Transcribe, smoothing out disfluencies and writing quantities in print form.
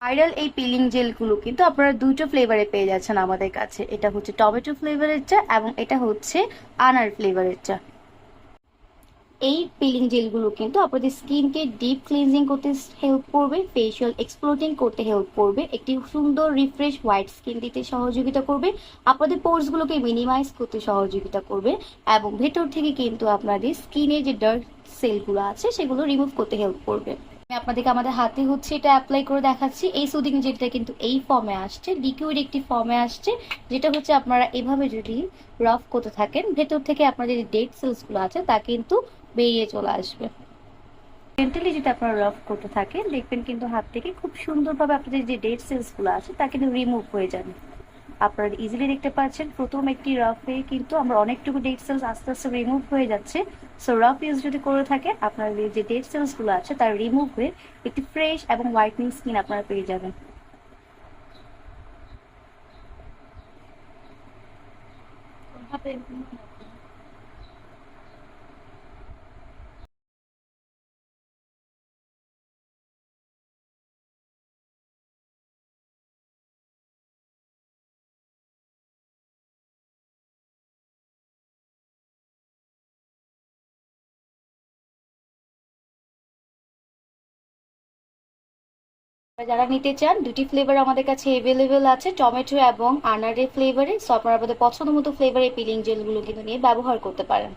Viral এই peeling জেলগুলো কিন্তু আপনারা দুটো ফ্লেভারে পেয়ে যাচ্ছেন আমাদের কাছে। এটা হচ্ছে টমেটো ফ্লেভারের চা এবং এটা হচ্ছে আনার ফ্লেভারের চা। এই পিলিং জেলগুলো কিন্তু আপনাদের স্কিনকে ডিপ ক্লিনজিং করতে হেল্প করবে, ফেশিয়াল এক্সপ্লোটিং করতে হেল্প করবে, একটি সুন্দর রিফ্রেশ হোয়াইট স্কিন দিতে সহযোগিতা করবে, আপনাদের পোর্সগুলোকে মিনিমাইজ করতে সহযোগিতা করবে এবং ভেতর থেকে কিন্তু আপনাদের স্কিনে যে ডার্ট সেলগুলো আছে সেগুলো রিমুভ করতে হেল্প করবে। আমি আপনাদেরকে আমাদের হাতে হচ্ছে এটা অ্যাপ্লাই করে দেখাচ্ছি। এই সুদিং জেলটা কিন্তু এই ফর্মে আসছে, লিকুইড একটি ফর্মে আসছে, যেটা হচ্ছে আপনারা এভাবে যদি রাফ করতে থাকেন ভেতর থেকে আপনাদের যে ডেড সেলসগুলো আছে তা কিন্তু বেরিয়ে চলে আসবে। জেন্টালি যদি আপনারা রাফ করতে থাকেন দেখবেন কিন্তু হাত থেকে খুব সুন্দরভাবে আপনাদের যে ডেড সেলসগুলো আছে তা কিন্তু রিমুভ হয়ে যাবে। আপনারা ইজিলি দেখতে পাচ্ছেন প্রথম একটি রাফে কিন্তু আমরা অনেকটুকু ডেড সেলস আস্তে আস্তে রিমুভ হয়ে যাচ্ছে। সো রাফ ইউজ যদি করে থাকে আপনাদের যে ডেড সেলস গুলো আছে তার রিমুভ হয়ে একটি ফ্রেশ এবং হোয়াইটনিং স্কিন আপনারা পেয়ে যাবেন। যারা নিতে চান দুটি ফ্লেভার আমাদের কাছে এভেলেবেল আছে, টমেটো এবং আনারের ফ্লেভারে। সো আপনারা আপনাদের পছন্দ মতো ফ্লেভারের পিলিং জেলগুলো কিন্তু নিয়ে ব্যবহার করতে পারেন।